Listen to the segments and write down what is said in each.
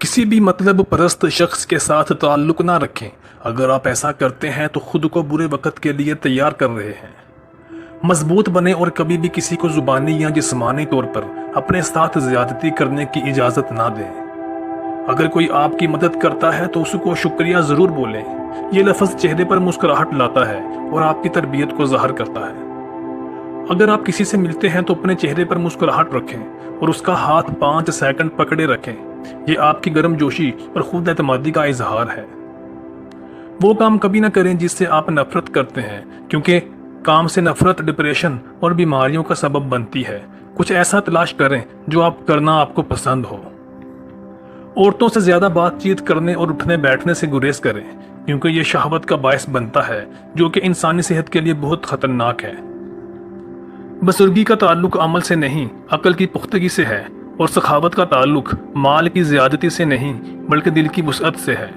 کسی بھی مطلب پرست شخص کے ساتھ تعلق نہ رکھیں۔ اگر آپ ایسا کرتے ہیں تو خود کو برے وقت کے لیے تیار کر رہے ہیں۔ مضبوط بنیں اور کبھی بھی کسی کو زبانی یا جسمانی طور پر اپنے ساتھ زیادتی کرنے کی اجازت نہ دیں۔ اگر کوئی آپ کی مدد کرتا ہے تو اس کو شکریہ ضرور بولیں۔ یہ لفظ چہرے پر مسکراہٹ لاتا ہے اور آپ کی تربیت کو ظاہر کرتا ہے۔ اگر آپ کسی سے ملتے ہیں تو اپنے چہرے پر مسکراہٹ رکھیں اور اس کا ہاتھ 5 سیکنڈ پکڑے رکھیں۔ یہ آپ کی گرم جوشی اور خود اعتمادی کا اظہار ہے۔ وہ کام کبھی نہ کریں جس سے آپ نفرت کرتے ہیں، کیونکہ کام سے نفرت ڈپریشن اور بیماریوں کا سبب بنتی ہے۔ کچھ ایسا تلاش کریں جو آپ کو پسند ہو۔ عورتوں سے زیادہ بات چیت کرنے اور اٹھنے بیٹھنے سے گریز کریں، کیونکہ یہ شہوت کا باعث بنتا ہے جو کہ انسانی صحت کے لیے بہت خطرناک ہے۔ بزرگی کا تعلق عمل سے نہیں، عقل کی پختگی سے ہے، اور سخاوت کا تعلق مال کی زیادتی سے نہیں بلکہ دل کی وسعت سے ہے۔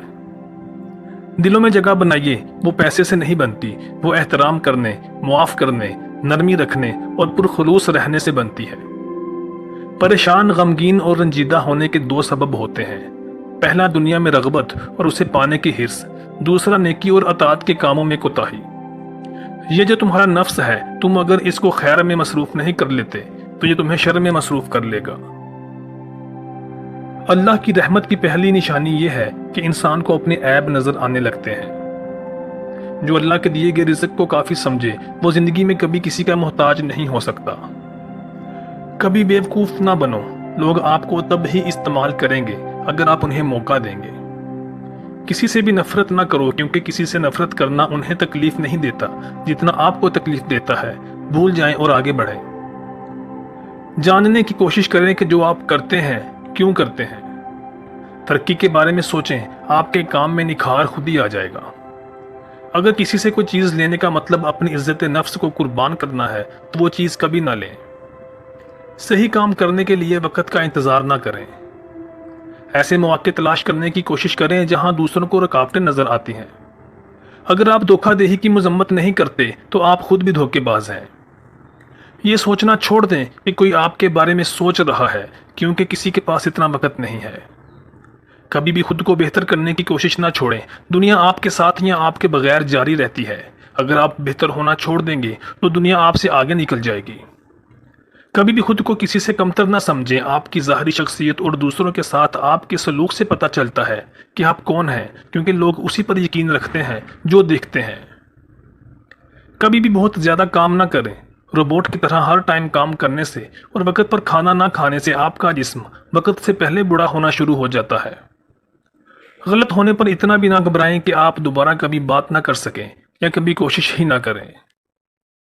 دلوں میں جگہ بنائیے، وہ پیسے سے نہیں بنتی، وہ احترام کرنے، معاف کرنے، نرمی رکھنے اور پرخلوص رہنے سے بنتی ہے۔ پریشان، غمگین اور رنجیدہ ہونے کے 2 سبب ہوتے ہیں۔ پہلا دنیا میں رغبت اور اسے پانے کی حرص، دوسرا نیکی اور اطاعت کے کاموں میں کوتاہی۔ یہ جو تمہارا نفس ہے، تم اگر اس کو خیر میں مصروف نہیں کر لیتے تو یہ تمہیں شر میں مصروف کر لے گا۔ اللہ کی رحمت کی پہلی نشانی یہ ہے کہ انسان کو اپنے عیب نظر آنے لگتے ہیں۔ جو اللہ کے دیے گئے رزق کو کافی سمجھے وہ زندگی میں کبھی کسی کا محتاج نہیں ہو سکتا۔ کبھی بیوقوف نہ بنو، لوگ آپ کو تب ہی استعمال کریں گے اگر آپ انہیں موقع دیں گے۔ کسی سے بھی نفرت نہ کرو، کیونکہ کسی سے نفرت کرنا انہیں تکلیف نہیں دیتا جتنا آپ کو تکلیف دیتا ہے۔ بھول جائیں اور آگے بڑھیں۔ جاننے کی کوشش کریں کہ جو آپ کرتے ہیں کیوں کرتے ہیں۔ ترقی کے بارے میں سوچیں، آپ کے کام میں نکھار خود ہی آ جائے گا۔ اگر کسی سے کوئی چیز لینے کا مطلب اپنی عزت نفس کو قربان کرنا ہے تو وہ چیز کبھی نہ لیں۔ صحیح کام کرنے کے لیے وقت کا انتظار نہ کریں۔ ایسے مواقع تلاش کرنے کی کوشش کریں جہاں دوسروں کو رکاوٹیں نظر آتی ہیں۔ اگر آپ دھوکہ دہی کی مذمت نہیں کرتے تو آپ خود بھی دھوکے باز ہیں۔ یہ سوچنا چھوڑ دیں کہ کوئی آپ کے بارے میں سوچ رہا ہے، کیونکہ کسی کے پاس اتنا وقت نہیں ہے۔ کبھی بھی خود کو بہتر کرنے کی کوشش نہ چھوڑیں۔ دنیا آپ کے ساتھ یا آپ کے بغیر جاری رہتی ہے۔ اگر آپ بہتر ہونا چھوڑ دیں گے تو دنیا آپ سے آگے نکل جائے گی۔ کبھی بھی خود کو کسی سے کمتر نہ سمجھیں۔ آپ کی ظاہری شخصیت اور دوسروں کے ساتھ آپ کے سلوک سے پتہ چلتا ہے کہ آپ کون ہیں، کیونکہ لوگ اسی پر یقین رکھتے ہیں جو دیکھتے ہیں۔ کبھی بھی بہت زیادہ کام نہ کریں۔ روبوٹ کی طرح ہر ٹائم کام کرنے سے اور وقت پر کھانا نہ کھانے سے آپ کا جسم وقت سے پہلے بوڑھا ہونا شروع ہو جاتا ہے۔ غلط ہونے پر اتنا بھی نہ گھبرائیں کہ آپ دوبارہ کبھی بات نہ کر سکیں یا کبھی کوشش ہی نہ کریں۔